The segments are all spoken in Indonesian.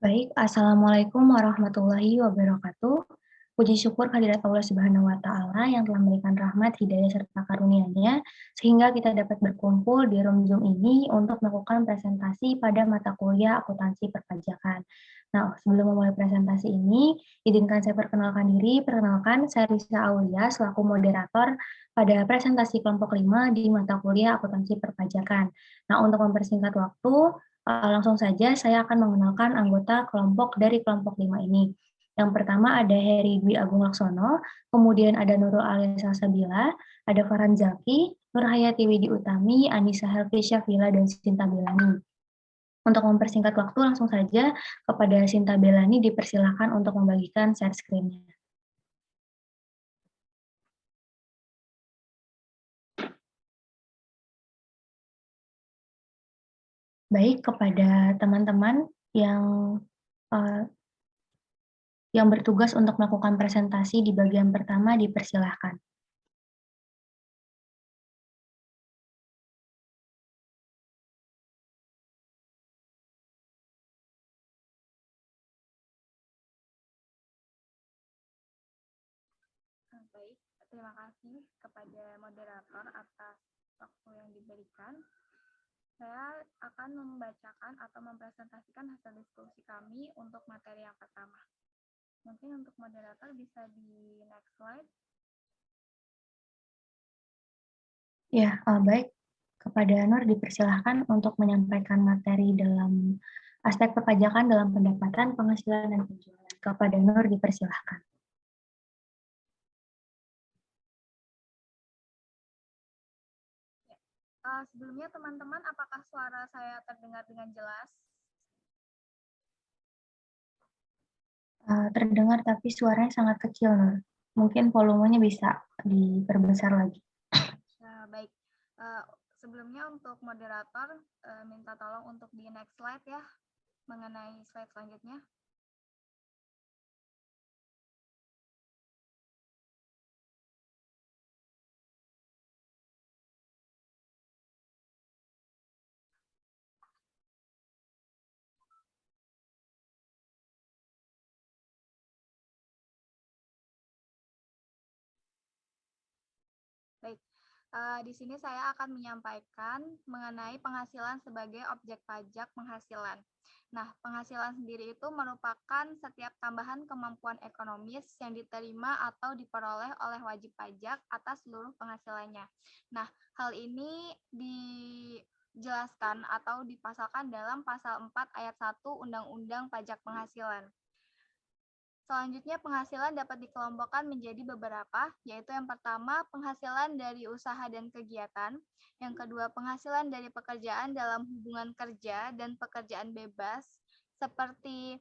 Baik, Assalamualaikum warahmatullahi wabarakatuh. Puji syukur kehadirat Allah Subhanahu wa Ta'ala yang telah memberikan rahmat, hidayah, serta karunia-Nya, sehingga kita dapat berkumpul di room Zoom ini untuk melakukan presentasi pada mata kuliah akuntansi perpajakan. Nah, sebelum memulai presentasi ini, izinkan saya perkenalkan diri. Perkenalkan, saya Risa Aulia selaku moderator pada presentasi kelompok 5 di mata kuliah akuntansi perpajakan. Nah, untuk mempersingkat waktu, langsung saja saya akan mengenalkan anggota kelompok dari kelompok 5 ini. Yang pertama ada Heri Dwi Agung Laksono, kemudian ada Nurul Alia Salsabila, ada Farhan Zaki, Nurhayati Widi Utami, Anissa Helvi Syafila, dan Sinta Belani. Untuk mempersingkat waktu, langsung saja kepada Sinta Belani dipersilahkan untuk membagikan share screen-nya. Baik, kepada teman-teman yang uh, yang bertugas untuk melakukan presentasi di bagian pertama dipersilahkan. Baik, terima kasih kepada moderator atas waktu yang diberikan. Saya akan membacakan atau mempresentasikan hasil diskusi kami untuk materi yang pertama. Mungkin untuk moderator bisa di next slide. Ya, baik. Kepada Nur dipersilahkan untuk menyampaikan materi dalam aspek perpajakan dalam pendapatan, penghasilan, dan penjualan. Kepada Nur dipersilahkan. Sebelumnya teman-teman, apakah suara saya terdengar dengan jelas? Terdengar tapi suaranya sangat kecil, Nur. Mungkin volumenya bisa diperbesar lagi. Baik, sebelumnya untuk moderator minta tolong untuk di next slide ya, mengenai slide selanjutnya. Baik, di sini saya akan menyampaikan mengenai penghasilan sebagai objek pajak penghasilan. Nah, penghasilan sendiri itu merupakan setiap tambahan kemampuan ekonomis yang diterima atau diperoleh oleh wajib pajak atas seluruh penghasilannya. Nah, hal ini dijelaskan atau dipasalkan dalam pasal 4 ayat 1 Undang-Undang Pajak Penghasilan. Selanjutnya, penghasilan dapat dikelompokkan menjadi beberapa, yaitu yang pertama, penghasilan dari usaha dan kegiatan, yang kedua, penghasilan dari pekerjaan dalam hubungan kerja dan pekerjaan bebas, seperti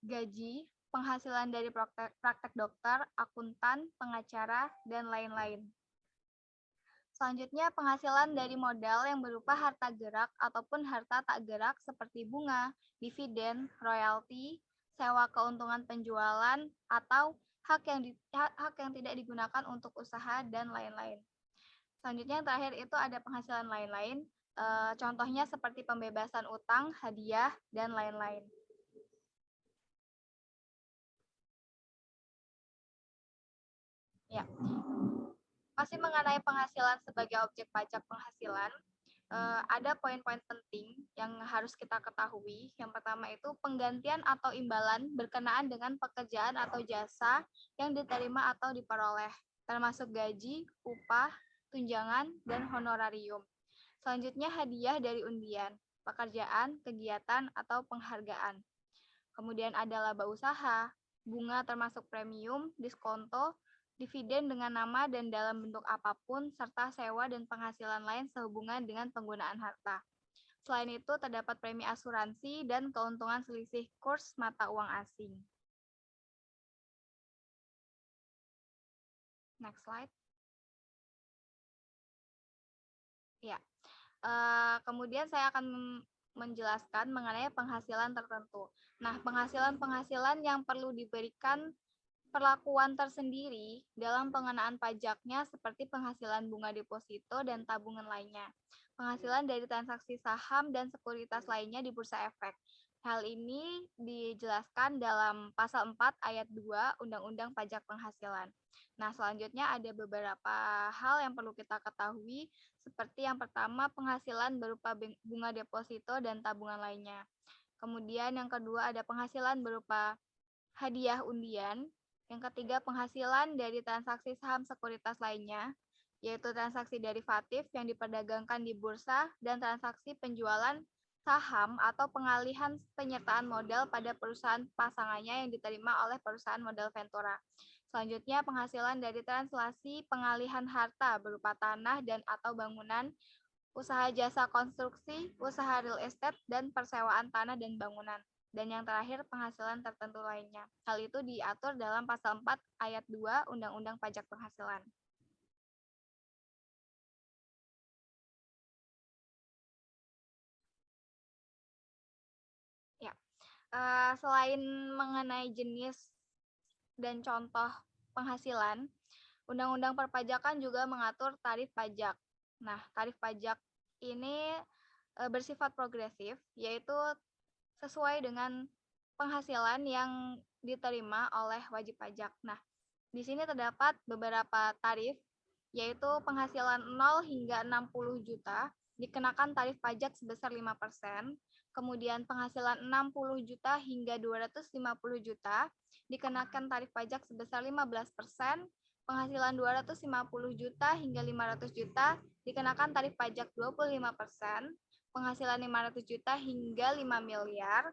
gaji, penghasilan dari praktek dokter, akuntan, pengacara, dan lain-lain. Selanjutnya, penghasilan dari modal yang berupa harta gerak ataupun harta tak gerak seperti bunga, dividen, royalti, sewa keuntungan penjualan, atau hak yang tidak digunakan untuk usaha, dan lain-lain. Selanjutnya yang terakhir itu ada penghasilan lain-lain, contohnya seperti pembebasan utang, hadiah, dan lain-lain. Ya, masih mengenai penghasilan sebagai objek pajak penghasilan, ada poin-poin penting yang harus kita ketahui. Yang pertama itu penggantian atau imbalan berkenaan dengan pekerjaan atau jasa yang diterima atau diperoleh, termasuk gaji, upah, tunjangan, dan honorarium. Selanjutnya hadiah dari undian, pekerjaan, kegiatan, atau penghargaan. Kemudian ada laba usaha, bunga termasuk premium, diskonto, dividen dengan nama dan dalam bentuk apapun, serta sewa dan penghasilan lain sehubungan dengan penggunaan harta. Selain itu, terdapat premi asuransi dan keuntungan selisih kurs mata uang asing. Next slide. Ya, kemudian saya akan menjelaskan mengenai penghasilan tertentu. Nah, penghasilan-penghasilan yang perlu diberikan perlakuan tersendiri dalam pengenaan pajaknya seperti penghasilan bunga deposito dan tabungan lainnya. Penghasilan dari transaksi saham dan sekuritas lainnya di bursa efek. Hal ini dijelaskan dalam pasal 4 ayat 2 Undang-Undang Pajak Penghasilan. Nah, selanjutnya ada beberapa hal yang perlu kita ketahui, seperti yang pertama penghasilan berupa bunga deposito dan tabungan lainnya. Kemudian yang kedua ada penghasilan berupa hadiah undian. Yang ketiga penghasilan dari transaksi saham sekuritas lainnya, yaitu transaksi derivatif yang diperdagangkan di bursa dan transaksi penjualan saham atau pengalihan penyertaan modal pada perusahaan pasangannya yang diterima oleh perusahaan modal Ventura. Selanjutnya, penghasilan dari translasi pengalihan harta berupa tanah dan atau bangunan, usaha jasa konstruksi, usaha real estate, dan persewaan tanah dan bangunan. Dan yang terakhir, penghasilan tertentu lainnya. Hal itu diatur dalam pasal 4 ayat 2 Undang-Undang Pajak Penghasilan. Ya, selain mengenai jenis dan contoh penghasilan, Undang-Undang Perpajakan juga mengatur tarif pajak. Nah, tarif pajak ini bersifat progresif, yaitu sesuai dengan penghasilan yang diterima oleh wajib pajak. Nah, di sini terdapat beberapa tarif, yaitu penghasilan 0 hingga 60 juta dikenakan tarif pajak sebesar 5%, kemudian penghasilan 60 juta hingga 250 juta dikenakan tarif pajak sebesar 15%, penghasilan 250 juta hingga 500 juta dikenakan tarif pajak 25%, penghasilan 500 juta hingga 5 miliar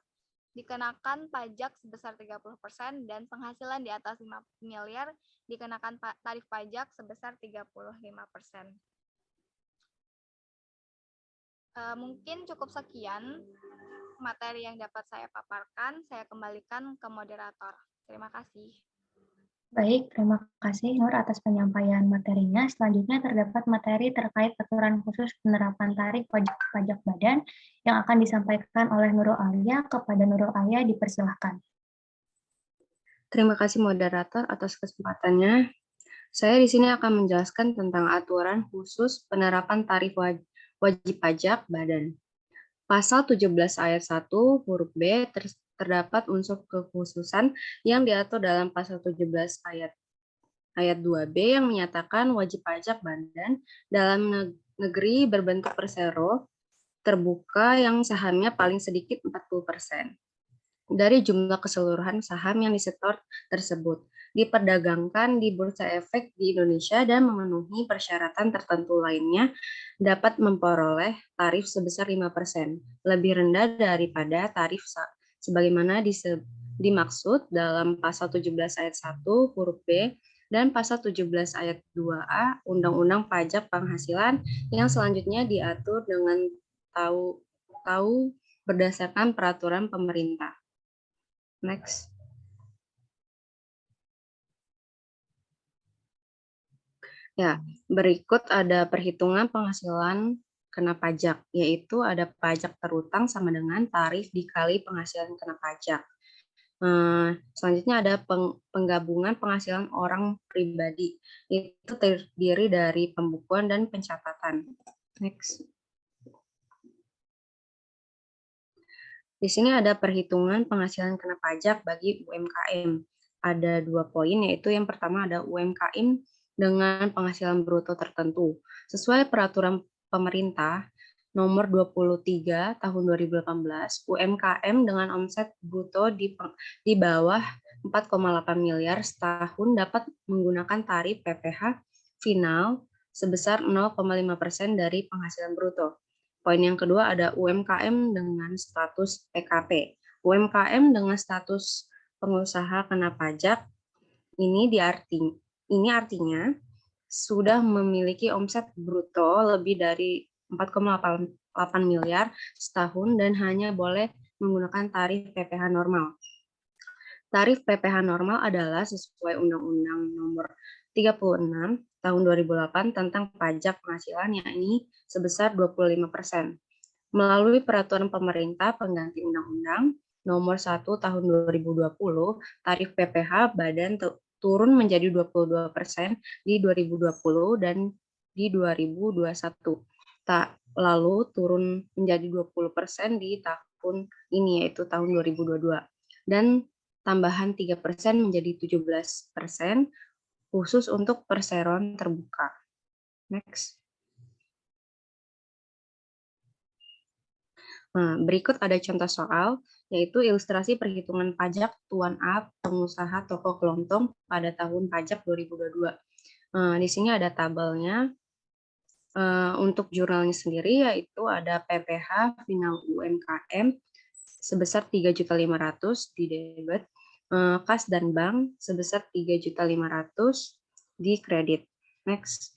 dikenakan pajak sebesar 30% dan penghasilan di atas 5 miliar dikenakan tarif pajak sebesar 35%. Mungkin cukup sekian materi yang dapat saya paparkan. Saya kembalikan ke moderator. Terima kasih. Baik, terima kasih Nur atas penyampaian materinya. Selanjutnya terdapat materi terkait aturan khusus penerapan tarif wajib pajak badan yang akan disampaikan oleh Nurul Alia. Kepada Nurul Alia dipersilahkan. Terima kasih moderator atas kesempatannya. Saya di sini akan menjelaskan tentang aturan khusus penerapan tarif wajib pajak badan. Pasal 17 ayat 1 huruf B terdapat unsur kekhususan yang diatur dalam pasal 17 ayat 2B yang menyatakan wajib pajak badan dalam negeri berbentuk persero terbuka yang sahamnya paling sedikit 40% dari jumlah keseluruhan saham yang disetor tersebut, diperdagangkan di bursa efek di Indonesia dan memenuhi persyaratan tertentu lainnya, dapat memperoleh tarif sebesar 5%, lebih rendah daripada tarif sebagaimana dimaksud dalam pasal 17 ayat 1 huruf B dan pasal 17 ayat 2A Undang-Undang Pajak Penghasilan yang selanjutnya diatur dengan tahu berdasarkan peraturan pemerintah. Next. Ya, berikut ada perhitungan penghasilan kena pajak, yaitu ada pajak terutang sama dengan tarif dikali penghasilan kena pajak. Selanjutnya ada penggabungan penghasilan orang pribadi, itu terdiri dari pembukuan dan pencatatan. Next. Di sini ada perhitungan penghasilan kena pajak bagi UMKM. Ada 2 poin, yaitu yang pertama ada UMKM dengan penghasilan bruto tertentu. Sesuai peraturan pemerintah nomor 23 tahun 2018, UMKM dengan omset bruto di bawah 4,8 miliar setahun dapat menggunakan tarif PPh final sebesar 0,5% dari penghasilan bruto. Poin yang kedua ada UMKM dengan status PKP. UMKM dengan status pengusaha kena pajak ini artinya sudah memiliki omset bruto lebih dari 4,8 miliar setahun dan hanya boleh menggunakan tarif PPh normal. Tarif PPh normal adalah sesuai Undang-Undang Nomor 36 Tahun 2008 tentang pajak penghasilan, yakni sebesar 25%. Melalui peraturan pemerintah pengganti Undang-Undang Nomor 1 Tahun 2020, tarif PPh badan turun menjadi 22% di 2020 dan di 2021. Lalu turun menjadi 20% di tahun maupun ini yaitu tahun 2022. Dan tambahan 3% menjadi 17% khusus untuk perseroan terbuka. Next. Nah, berikut ada contoh soal, yaitu ilustrasi perhitungan pajak Tuan A pengusaha toko kelontong pada tahun pajak 2022. Di sini ada tabelnya. Untuk jurnalnya sendiri, yaitu ada PPh final UMKM sebesar 3.500.000 di debit, kas dan bank sebesar 3.500.000 di kredit. Next.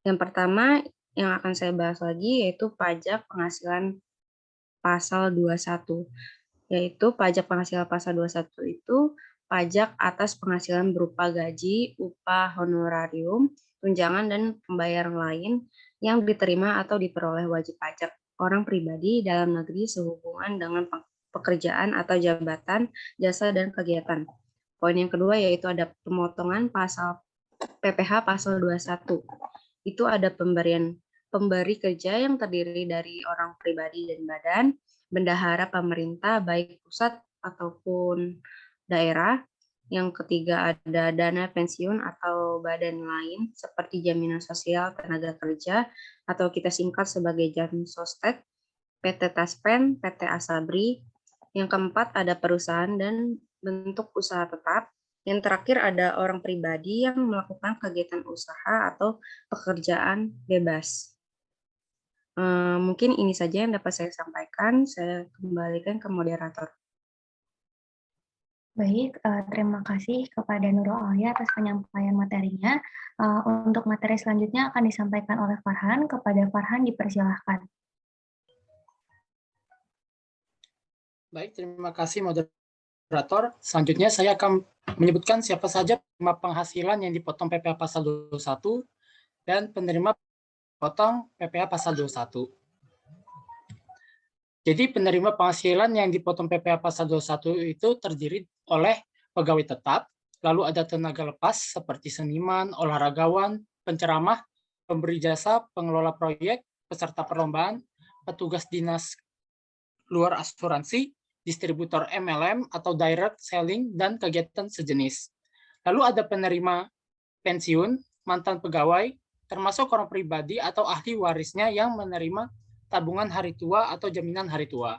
Yang pertama yang akan saya bahas lagi yaitu pajak penghasilan pasal 21. Yaitu pajak penghasilan pasal 21 itu pajak atas penghasilan berupa gaji, upah, honorarium, tunjangan, dan pembayaran lain yang diterima atau diperoleh wajib pajak orang pribadi dalam negeri sehubungan dengan pekerjaan atau jabatan, jasa, dan kegiatan. Poin yang kedua yaitu ada pemotongan pasal PPh pasal 21. Itu ada pemberi kerja yang terdiri dari orang pribadi dan badan, bendahara pemerintah baik pusat ataupun daerah. Yang ketiga ada dana pensiun atau badan lain seperti jaminan sosial tenaga kerja atau kita singkat sebagai Jamsostek, PT Taspen, PT Asabri. Yang keempat ada perusahaan dan bentuk usaha tetap. Yang terakhir ada orang pribadi yang melakukan kegiatan usaha atau pekerjaan bebas. Mungkin ini saja yang dapat saya sampaikan. Saya kembalikan ke moderator. Baik, terima kasih kepada Nurul Alia atas penyampaian materinya. Untuk materi selanjutnya akan disampaikan oleh Farhan. Kepada Farhan dipersilahkan. Baik, terima kasih moderator. Selanjutnya saya akan menyebutkan siapa saja penerima penghasilan yang dipotong PPh pasal 21 dan penerima potong PPh pasal 21. Jadi penerima penghasilan yang dipotong PPh pasal 21 itu terdiri oleh pegawai tetap, lalu ada tenaga lepas seperti seniman, olahragawan, penceramah, pemberi jasa, pengelola proyek, peserta perlombaan, petugas dinas luar asuransi, distributor MLM atau direct selling, dan kegiatan sejenis. Lalu ada penerima pensiun, mantan pegawai, termasuk orang pribadi atau ahli warisnya yang menerima tabungan hari tua atau jaminan hari tua.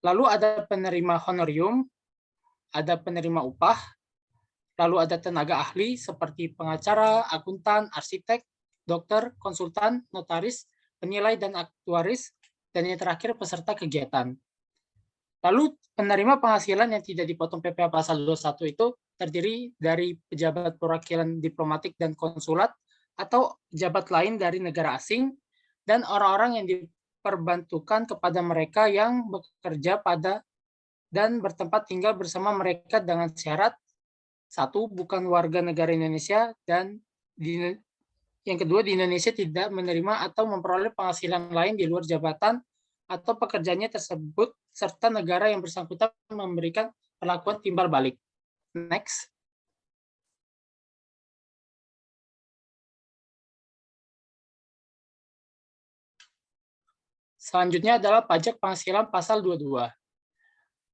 Lalu ada penerima honorium, ada penerima upah, lalu ada tenaga ahli seperti pengacara, akuntan, arsitek, dokter, konsultan, notaris, penilai dan aktuaris, dan yang terakhir peserta kegiatan. Lalu penerima penghasilan yang tidak dipotong PPh pasal 21 itu terdiri dari pejabat perwakilan diplomatik dan konsulat atau pejabat lain dari negara asing dan orang-orang yang diperbantukan kepada mereka yang bekerja pada dan bertempat tinggal bersama mereka dengan syarat satu, bukan warga negara Indonesia, dan yang kedua di Indonesia tidak menerima atau memperoleh penghasilan lain di luar jabatan atau pekerjaannya tersebut, serta negara yang bersangkutan memberikan perlakuan timbal balik. Next. Selanjutnya adalah pajak penghasilan pasal 22.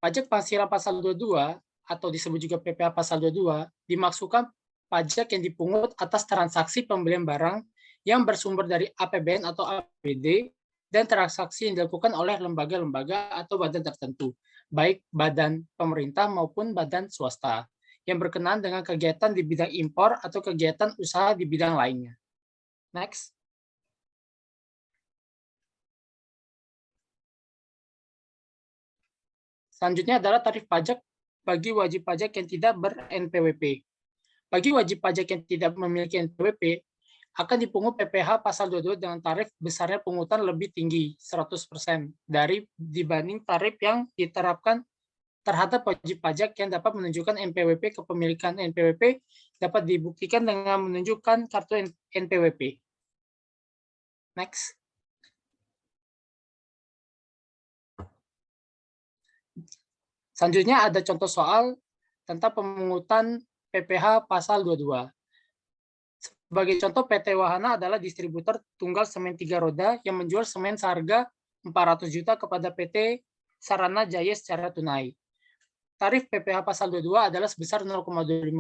Pajak penghasilan pasal 22, atau disebut juga PPh pasal 22, dimaksudkan pajak yang dipungut atas transaksi pembelian barang yang bersumber dari APBN atau APBD, dan transaksi yang dilakukan oleh lembaga-lembaga atau badan tertentu, baik badan pemerintah maupun badan swasta, yang berkenaan dengan kegiatan di bidang impor atau kegiatan usaha di bidang lainnya. Next. Selanjutnya adalah tarif pajak bagi wajib pajak yang tidak ber-NPWP. Bagi wajib pajak yang tidak memiliki NPWP, akan dipungut PPh pasal 22 dengan tarif besarnya pungutan lebih tinggi 100% dibanding tarif yang diterapkan terhadap wajib pajak yang dapat menunjukkan NPWP. Kepemilikan NPWP dapat dibuktikan dengan menunjukkan kartu NPWP. Next. Selanjutnya ada contoh soal tentang pemungutan PPh pasal 22. Sebagai contoh, PT Wahana adalah distributor tunggal semen 3 roda yang menjual semen seharga 400 juta kepada PT Sarana Jaya secara tunai. Tarif PPh pasal 22 adalah sebesar 0,25%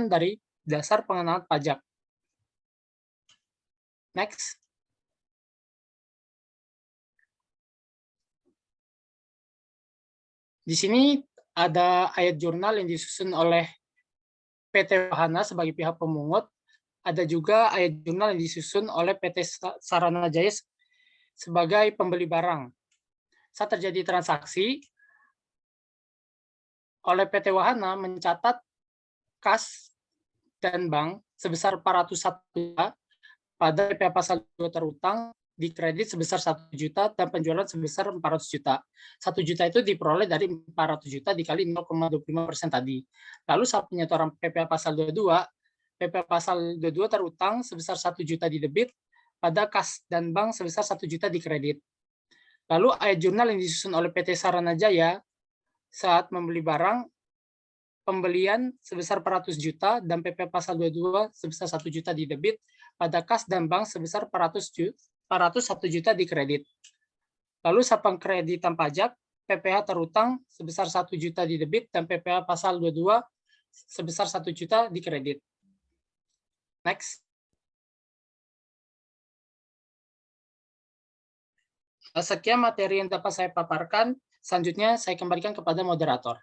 dari dasar pengenaan pajak. Next. Di sini ada ayat jurnal yang disusun oleh PT Wahana sebagai pihak pemungut. Ada juga ayat jurnal yang disusun oleh PT Sarana Jaya sebagai pembeli barang. Saat terjadi transaksi, oleh PT Wahana mencatat kas dan bank sebesar 401 juta, pada PPh pasal 2 terutang dikredit sebesar 1 juta dan penjualan sebesar 400 juta. 1 juta itu diperoleh dari 400 juta dikali 0,25% tadi. Lalu saat penyetoran PPh pasal 22, PPh pasal 22 terutang sebesar 1 juta di debit, pada kas dan bank sebesar 1 juta di kredit. Lalu ayat jurnal yang disusun oleh PT Sarana Jaya saat membeli barang, pembelian sebesar 400 juta dan PPh pasal 22 sebesar 1 juta di debit, pada kas dan bank sebesar 401 juta di kredit. Lalu saat pengkreditan pajak, PPh terutang sebesar 1 juta di debit dan PPh pasal 22 sebesar 1 juta di kredit. Next. Sekian materi yang dapat saya paparkan. Selanjutnya saya kembalikan kepada moderator.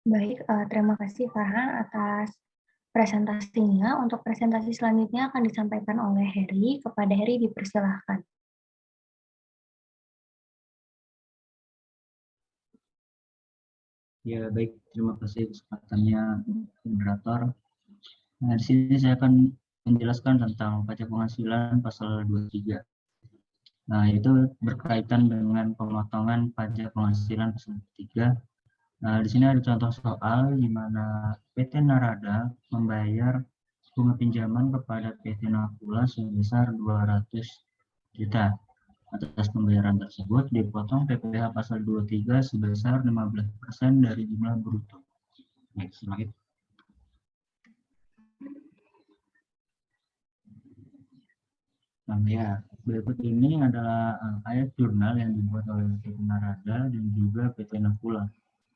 Baik, terima kasih Farhan atas presentasinya. Untuk presentasi selanjutnya akan disampaikan oleh Heri. Kepada Heri dipersilahkan. Ya, baik. Terima kasih kesempatannya, moderator. Nah, di sini saya akan menjelaskan tentang pajak penghasilan pasal 23. Nah, itu berkaitan dengan pemotongan pajak penghasilan pasal 23. Nah, di sini ada contoh soal di mana PT Narada membayar bunga pinjaman kepada PT Nakula sebesar 200 juta. Atas pembayaran tersebut dipotong PPh pasal 23 sebesar 15% dari jumlah bruto. Next slide. Nah, ya, berikut ini adalah ayat jurnal yang dibuat oleh PT Narada dan juga PT Nakula.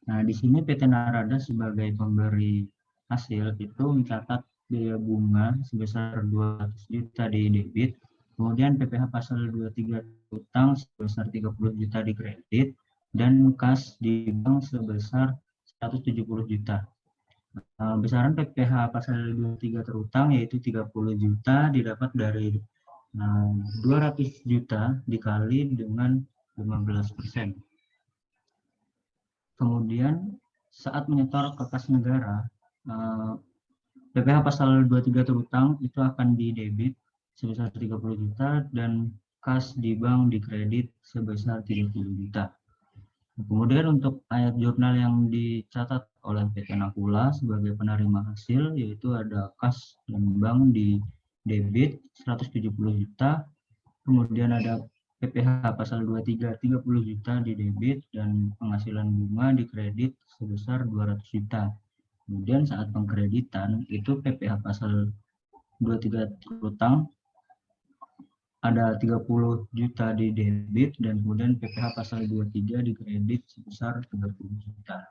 Nah, di sini PT Narada sebagai pemberi hasil itu mencatat biaya bunga sebesar 200 juta di debit, kemudian PPh pasal 23 utang sebesar 30 juta di kredit, dan kas di bank sebesar 170 juta. Besaran PPh pasal 23 terutang yaitu 30 juta didapat dari 200 juta dikali dengan 15%. Kemudian saat menyetor ke kas negara, PPh pasal 23 terutang itu akan didebit sebesar 30 juta dan kas di bank dikredit sebesar 30 juta. Kemudian untuk ayat jurnal yang dicatat oleh PT Nakula sebagai penerima hasil yaitu ada kas dan bank di debit 170 juta, kemudian ada PPh pasal 23 30 juta di debit dan penghasilan bunga di kredit sebesar 200 juta. Kemudian saat pengkreditan itu PPh pasal 23 terutang ada 30 juta di debit dan kemudian PPh pasal 23 di kredit sebesar 30 juta.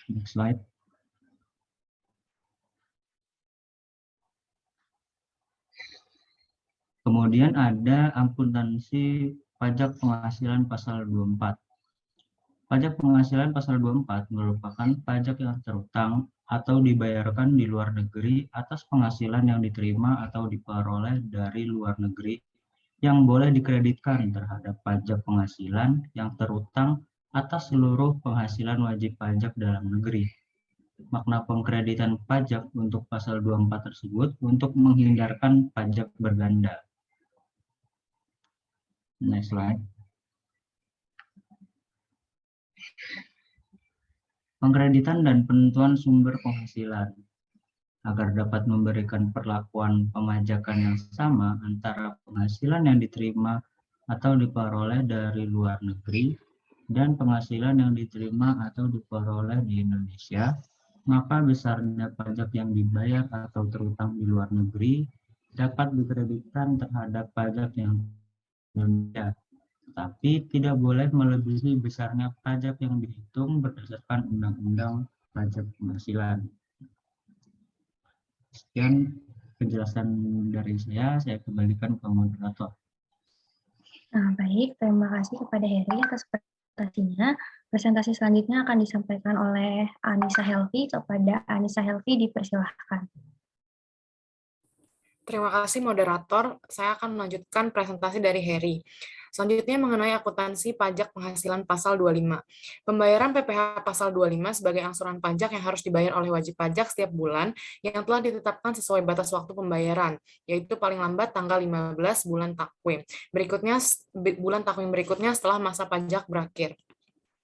Next slide. Kemudian ada akuntansi pajak penghasilan pasal 24. Pajak penghasilan pasal 24 merupakan pajak yang terutang atau dibayarkan di luar negeri atas penghasilan yang diterima atau diperoleh dari luar negeri yang boleh dikreditkan terhadap pajak penghasilan yang terutang atas seluruh penghasilan wajib pajak dalam negeri. Makna pengkreditan pajak untuk pasal 24 tersebut untuk menghindarkan pajak berganda. Next slide. Pengkreditan dan penentuan sumber penghasilan. Agar dapat memberikan perlakuan pemajakan yang sama antara penghasilan yang diterima atau diperoleh dari luar negeri dan penghasilan yang diterima atau diperoleh di Indonesia, maka besarnya pajak yang dibayar atau terutang di luar negeri dapat dikreditkan terhadap pajak yang Indonesia, tapi tidak boleh melebihi besarnya pajak yang dihitung berdasarkan Undang-Undang Pajak Penghasilan. Sekian penjelasan dari saya kembalikan ke moderator. Nah, baik, terima kasih kepada Heri atas presentasinya. Presentasi selanjutnya akan disampaikan oleh Anissa Helvi. Kepada Anissa Helvi dipersilahkan. Terima kasih moderator. Saya akan melanjutkan presentasi dari Heri. Selanjutnya mengenai akuntansi pajak penghasilan pasal 25. Pembayaran PPh pasal 25 sebagai angsuran pajak yang harus dibayar oleh wajib pajak setiap bulan yang telah ditetapkan sesuai batas waktu pembayaran, yaitu paling lambat tanggal 15 bulan takwim. Bulan takwim berikutnya setelah masa pajak berakhir.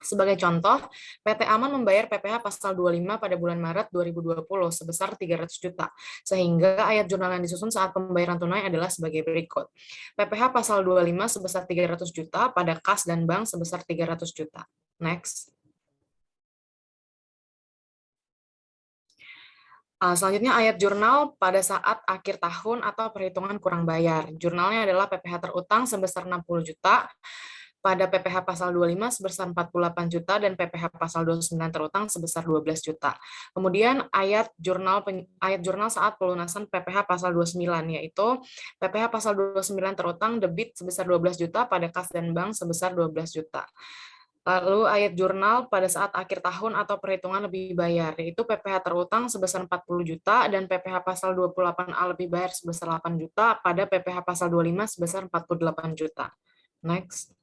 Sebagai contoh, PT Aman membayar PPh pasal 25 pada bulan Maret 2020 sebesar 300 juta, sehingga ayat jurnal yang disusun saat pembayaran tunai adalah sebagai berikut. PPh pasal 25 sebesar 300 juta pada kas dan bank sebesar 300 juta. Next. Selanjutnya ayat jurnal pada saat akhir tahun atau perhitungan kurang bayar. Jurnalnya adalah PPh terutang sebesar 60 juta, pada PPh pasal 25 sebesar 48 juta dan PPh pasal 29 terutang sebesar 12 juta. Kemudian ayat jurnal saat pelunasan PPh pasal 29 yaitu PPh pasal 29 terutang debit sebesar 12 juta pada kas dan bank sebesar 12 juta. Lalu ayat jurnal pada saat akhir tahun atau perhitungan lebih bayar, yaitu PPh terutang sebesar 40 juta dan PPh pasal 28A lebih bayar sebesar 8 juta pada PPh pasal 25 sebesar 48 juta. Next.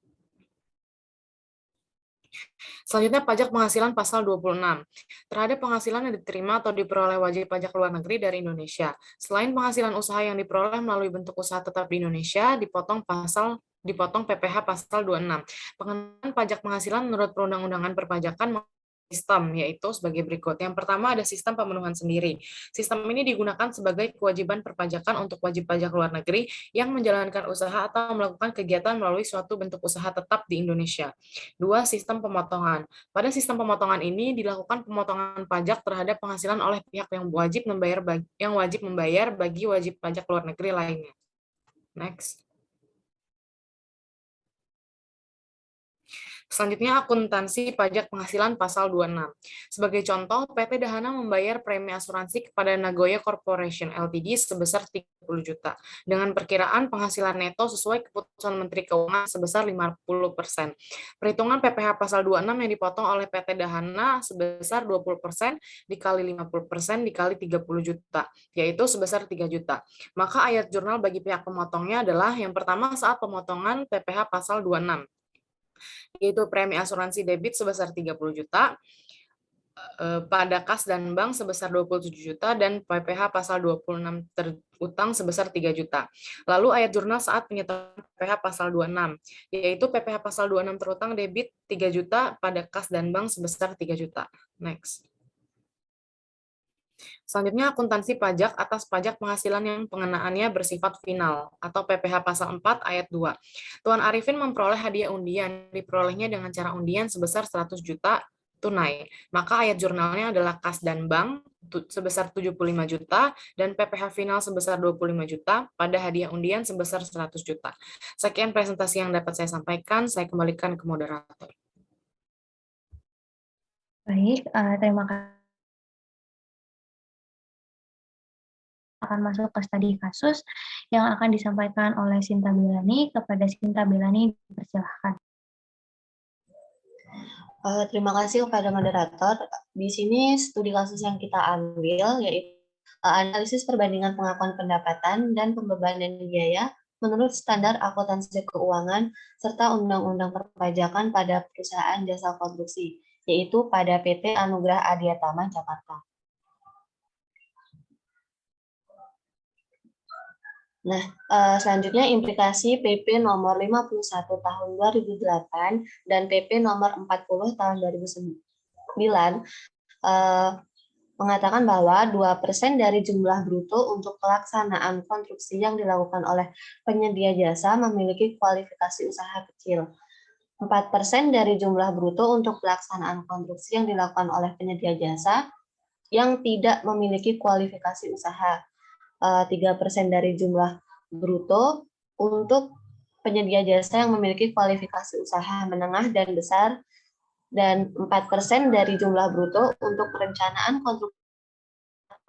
Selanjutnya pajak penghasilan pasal 26. Terhadap penghasilan yang diterima atau diperoleh wajib pajak luar negeri dari Indonesia. Selain penghasilan usaha yang diperoleh melalui bentuk usaha tetap di Indonesia, dipotong PPh pasal 26. Pengenaan pajak penghasilan menurut Perundang-undangan Perpajakan sistem, yaitu sebagai berikut. Yang pertama ada sistem pemenuhan sendiri. Sistem ini digunakan sebagai kewajiban perpajakan untuk wajib pajak luar negeri yang menjalankan usaha atau melakukan kegiatan melalui suatu bentuk usaha tetap di Indonesia. 2. Sistem pemotongan. Pada sistem pemotongan ini dilakukan pemotongan pajak terhadap penghasilan oleh pihak yang wajib membayar bagi wajib pajak luar negeri lainnya. Next. Selanjutnya, akuntansi pajak penghasilan pasal 26. Sebagai contoh, PT Dahana membayar premi asuransi kepada Nagoya Corporation Ltd sebesar 30 juta, dengan perkiraan penghasilan neto sesuai keputusan Menteri Keuangan sebesar 50%. Perhitungan PPh pasal 26 yang dipotong oleh PT Dahana sebesar 20% dikali 50% dikali 30 juta, yaitu sebesar 3 juta. Maka ayat jurnal bagi pihak pemotongnya adalah yang pertama saat pemotongan PPh pasal 26. Yaitu premi asuransi debit sebesar 30 juta, pada kas dan bank sebesar 27 juta, dan PPh pasal 26 terutang sebesar 3 juta. Lalu ayat jurnal saat penyetopan PPh pasal 26, yaitu PPh pasal 26 terutang debit 3 juta pada kas dan bank sebesar 3 juta. Next. Selanjutnya, akuntansi pajak atas pajak penghasilan yang pengenaannya bersifat final, atau PPh pasal 4 ayat 2. Tuan Arifin memperoleh hadiah undian, diperolehnya dengan cara undian sebesar 100 juta tunai. Maka ayat jurnalnya adalah kas dan bank sebesar 75 juta, dan PPh final sebesar 25 juta, pada hadiah undian sebesar 100 juta. Sekian presentasi yang dapat saya sampaikan, saya kembalikan ke moderator. Baik, terima kasih. Akan masuk ke studi kasus yang akan disampaikan oleh Sinta Bilani. Kepada Sinta Bilani, dipersilahkan. Terima kasih kepada moderator. Di sini studi kasus yang kita ambil yaitu analisis perbandingan pengakuan pendapatan dan pembebanan biaya menurut standar akuntansi keuangan serta undang-undang perpajakan pada perusahaan jasa konstruksi, yaitu pada PT Anugrah Adiatama Jakarta. Nah, selanjutnya implikasi PP nomor 51 tahun 2008 dan PP nomor 40 tahun 2009 mengatakan bahwa 2% dari jumlah bruto untuk pelaksanaan konstruksi yang dilakukan oleh penyedia jasa memiliki kualifikasi usaha kecil. 4% dari jumlah bruto untuk pelaksanaan konstruksi yang dilakukan oleh penyedia jasa yang tidak memiliki kualifikasi usaha. 3% dari jumlah bruto untuk penyedia jasa yang memiliki kualifikasi usaha menengah dan besar, dan 4% dari jumlah bruto untuk perencanaan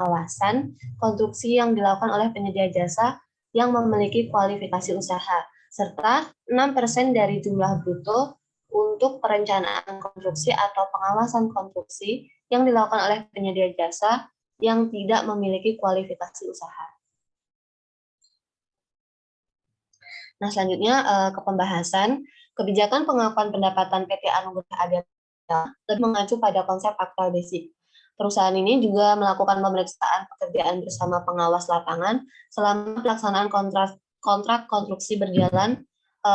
pengawasan konstruksi yang dilakukan oleh penyedia jasa yang memiliki kualifikasi usaha, serta 6% dari jumlah bruto untuk perencanaan konstruksi atau pengawasan konstruksi yang dilakukan oleh penyedia jasa yang tidak memiliki kualifikasi usaha. Nah, selanjutnya ke pembahasan. Kebijakan pengakuan pendapatan PT Anugerah Adiatama lebih mengacu pada konsep aktual basic. Perusahaan ini juga melakukan pemeriksaan pekerjaan bersama pengawas lapangan selama pelaksanaan kontrak konstruksi berjalan,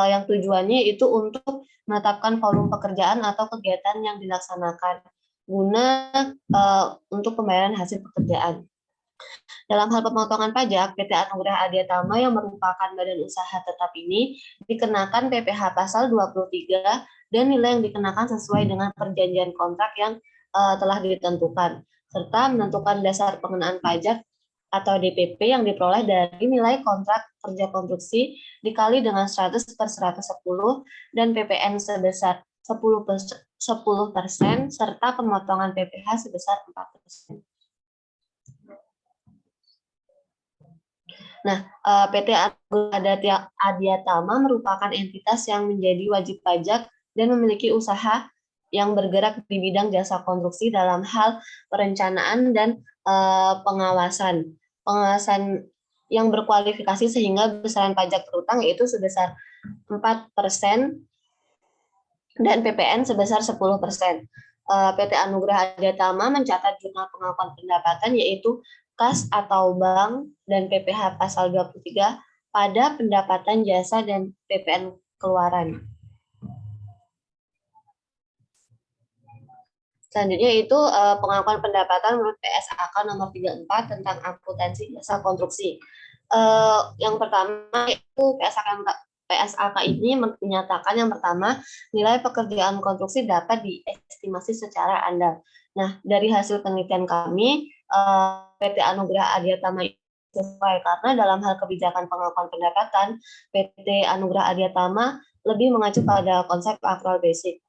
yang tujuannya itu untuk menetapkan volume pekerjaan atau kegiatan yang dilaksanakan guna untuk pembayaran hasil pekerjaan. Dalam hal pemotongan pajak, PT Anugerah Adiatama yang merupakan badan usaha tetap ini dikenakan PPh pasal 23 dan nilai yang dikenakan sesuai dengan perjanjian kontrak yang telah ditentukan, serta menentukan dasar pengenaan pajak atau DPP yang diperoleh dari nilai kontrak kerja konstruksi dikali dengan 100/110 dan PPN sebesar 10% serta pemotongan PPh sebesar 4%. Nah, PT Anugerah Adiatama merupakan entitas yang menjadi wajib pajak dan memiliki usaha yang bergerak di bidang jasa konstruksi dalam hal perencanaan dan pengawasan. Pengawasan yang berkualifikasi sehingga besaran pajak terutang yaitu sebesar 4% dan PPN sebesar 10%. PT Anugerah Adiatama mencatat jurnal pengakuan pendapatan yaitu kas atau bank dan PPh pasal 23 pada pendapatan jasa dan PPN keluaran. Selanjutnya itu pengakuan pendapatan menurut PSAK nomor 34 tentang akuntansi jasa konstruksi. Yang pertama itu PSAK ini menyatakan yang pertama, nilai pekerjaan konstruksi dapat diestimasi secara andal. Nah, dari hasil penelitian kami, PT Anugerah Adiatama sesuai karena dalam hal kebijakan pengakuan pendapatan, PT Anugerah Adiatama lebih mengacu pada konsep aktual basic.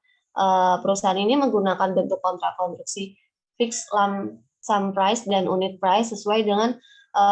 Perusahaan ini menggunakan bentuk kontrak konstruksi fixed lump sum price dan unit price sesuai dengan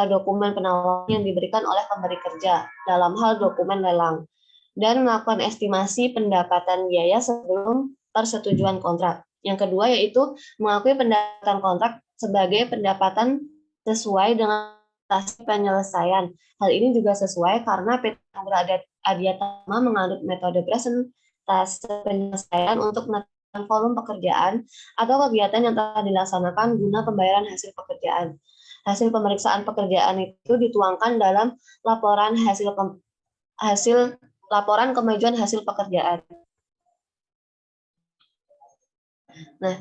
dokumen penawaran yang diberikan oleh pemberi kerja dalam hal dokumen lelang, dan melakukan estimasi pendapatan biaya sebelum persetujuan kontrak. Yang kedua yaitu mengakui pendapatan kontrak sebagai pendapatan sesuai dengan hasil penyelesaian. Hal ini juga sesuai karena PT Anugerah Adiatama menganut metode presentase penyelesaian untuk menentukan volume pekerjaan atau kegiatan yang telah dilaksanakan guna pembayaran hasil pekerjaan. Hasil pemeriksaan pekerjaan itu dituangkan dalam laporan laporan kemajuan hasil pekerjaan. Nah,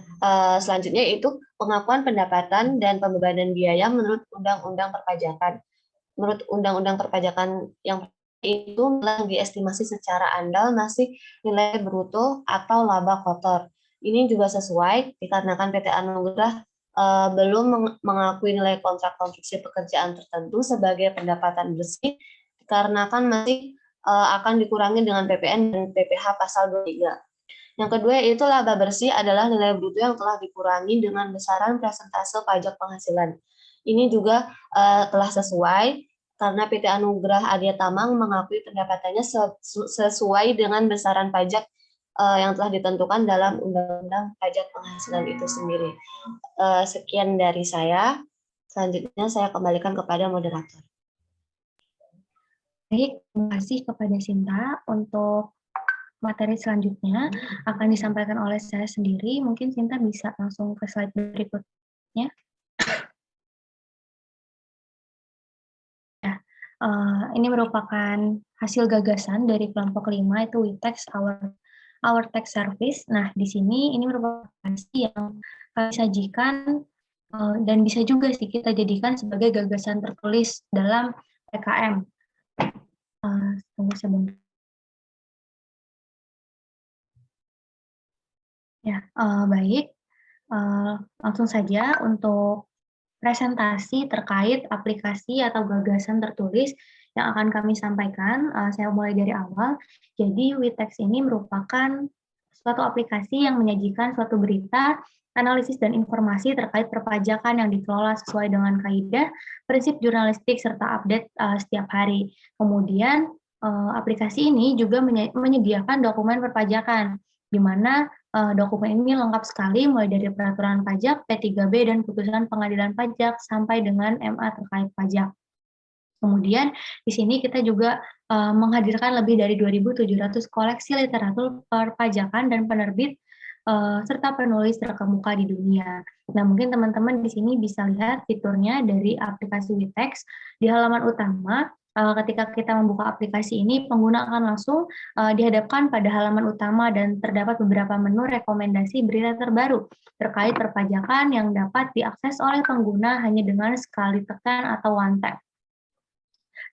selanjutnya itu pengakuan pendapatan dan pembebanan biaya menurut Undang-Undang Perpajakan. Menurut Undang-Undang Perpajakan yang itu diestimasi secara andal masih nilai bruto atau laba kotor. Ini juga sesuai dikarenakan PT Anugerah belum mengakui nilai kontrak konstruksi pekerjaan tertentu sebagai pendapatan bersih dikarenakan masih akan dikurangi dengan PPN dan PPh pasal 23. Yang kedua yaitu laba bersih adalah nilai bruto yang telah dikurangi dengan besaran persentase pajak penghasilan. Ini juga telah sesuai karena PT Anugerah Adiatama mengakui pendapatannya sesuai dengan besaran pajak yang telah ditentukan dalam Undang-Undang Pajak Penghasilan itu sendiri. Sekian dari saya. Selanjutnya saya kembalikan kepada moderator. Baik, terima kasih kepada Sinta. Untuk materi selanjutnya akan disampaikan oleh saya sendiri. Mungkin Sinta bisa langsung ke slide berikutnya. Ya, ini merupakan hasil gagasan dari kelompok 5 itu WeTax Our Tax Service. Nah, di sini ini merupakan hasil yang kami sajikan dan bisa juga sih kita jadikan sebagai gagasan tertulis dalam PKM. Tunggu sebentar. Ya, baik. Langsung saja untuk presentasi terkait aplikasi atau gagasan tertulis yang akan kami sampaikan, saya mulai dari awal. Jadi Witex ini merupakan suatu aplikasi yang menyajikan suatu berita, analisis dan informasi terkait perpajakan yang dikelola sesuai dengan kaidah, prinsip jurnalistik serta update setiap hari. Kemudian aplikasi ini juga menyediakan dokumen perpajakan, di mana dokumen ini lengkap sekali mulai dari peraturan pajak, P3B, dan putusan pengadilan pajak sampai dengan MA terkait pajak. Kemudian di sini kita juga menghadirkan lebih dari 2.700 koleksi literatur perpajakan dan penerbit serta penulis terkemuka di dunia. Nah, mungkin teman-teman di sini bisa lihat fiturnya dari aplikasi Witex di halaman utama. Ketika kita membuka aplikasi ini, pengguna akan langsung dihadapkan pada halaman utama dan terdapat beberapa menu rekomendasi berita terbaru terkait perpajakan yang dapat diakses oleh pengguna hanya dengan sekali tekan atau one tap.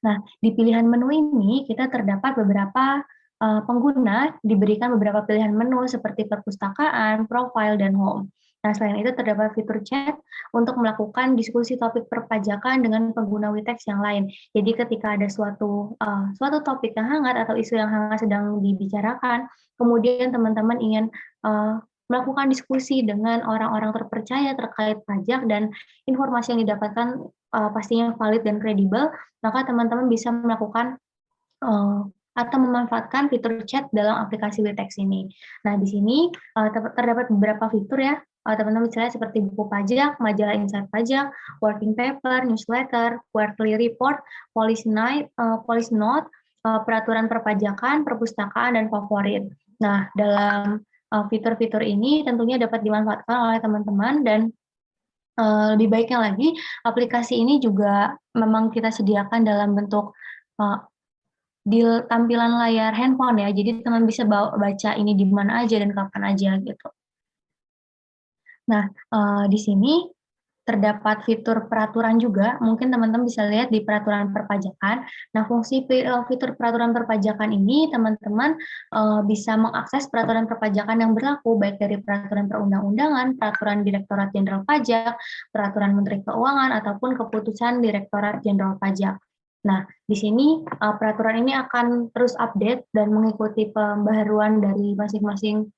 Nah, di pilihan menu ini kita terdapat beberapa pengguna diberikan beberapa pilihan menu seperti perpustakaan, profile, dan home. Nah, selain itu terdapat fitur chat untuk melakukan diskusi topik perpajakan dengan pengguna Witex yang lain. Jadi ketika ada suatu topik yang hangat atau isu yang hangat sedang dibicarakan, kemudian teman-teman ingin melakukan diskusi dengan orang-orang terpercaya terkait pajak dan informasi yang didapatkan pastinya valid dan kredibel, maka teman-teman bisa melakukan atau memanfaatkan fitur chat dalam aplikasi Witex ini. Nah, di sini terdapat beberapa fitur ya, teman-teman bisa lihat seperti buku pajak, majalah insight pajak, working paper, newsletter, quarterly report, policy note, peraturan perpajakan, perpustakaan, dan favorit. Nah, dalam fitur-fitur ini tentunya dapat dimanfaatkan oleh teman-teman dan lebih baiknya lagi, aplikasi ini juga memang kita sediakan dalam bentuk di tampilan layar handphone ya, jadi teman bisa baca ini di mana aja dan kapan aja gitu. Nah, di sini terdapat fitur peraturan juga, mungkin teman-teman bisa lihat di peraturan perpajakan. Nah, fungsi fitur peraturan perpajakan ini teman-teman bisa mengakses peraturan perpajakan yang berlaku, baik dari peraturan perundang-undangan, peraturan Direktorat Jenderal Pajak, peraturan Menteri Keuangan, ataupun keputusan Direktorat Jenderal Pajak. Nah, di sini peraturan ini akan terus update dan mengikuti pembaharuan dari masing-masing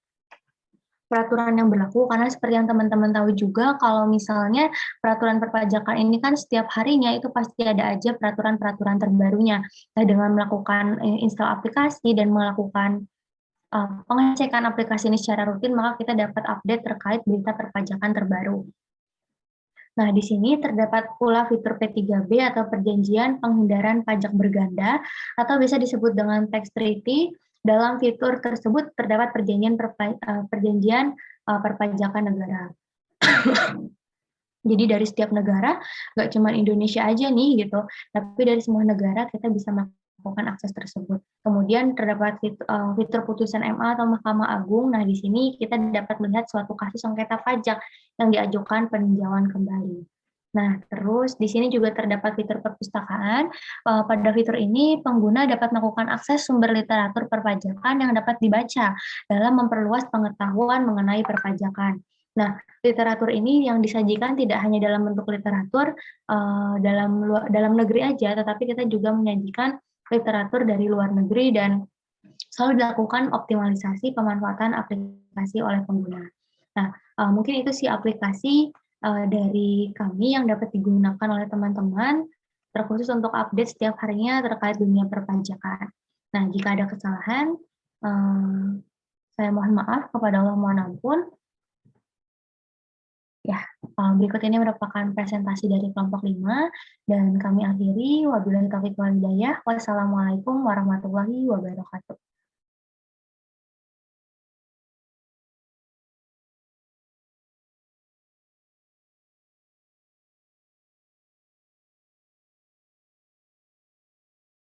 peraturan yang berlaku, karena seperti yang teman-teman tahu juga, kalau misalnya peraturan perpajakan ini kan setiap harinya itu pasti ada aja peraturan-peraturan terbarunya. Nah, dengan melakukan install aplikasi dan melakukan pengecekan aplikasi ini secara rutin, maka kita dapat update terkait berita perpajakan terbaru. Nah, di sini terdapat pula fitur P3B atau perjanjian penghindaran pajak berganda, atau bisa disebut dengan tax treaty. Dalam fitur tersebut terdapat perjanjian perpajakan negara. Jadi dari setiap negara, nggak cuma Indonesia aja nih gitu, tapi dari semua negara kita bisa melakukan akses tersebut. Kemudian terdapat fitur putusan MA atau Mahkamah Agung. Nah, di sini kita dapat melihat suatu kasus sengketa pajak yang diajukan peninjauan kembali. Nah, terus di sini juga terdapat fitur perpustakaan. Pada fitur ini, pengguna dapat melakukan akses sumber literatur perpajakan yang dapat dibaca dalam memperluas pengetahuan mengenai perpajakan. Nah, literatur ini yang disajikan tidak hanya dalam bentuk literatur dalam negeri aja, tetapi kita juga menyajikan literatur dari luar negeri dan selalu dilakukan optimalisasi pemanfaatan aplikasi oleh pengguna. Nah, mungkin itu sih aplikasi dari kami yang dapat digunakan oleh teman-teman, terkhusus untuk update setiap harinya terkait dunia perpajakan. Nah, jika ada kesalahan, saya mohon maaf, kepada Allah mohon ampun. Ya, berikut ini merupakan presentasi dari kelompok 5, dan kami akhiri, wabillahi taufiq wal hidayah. Wassalamualaikum warahmatullahi wabarakatuh.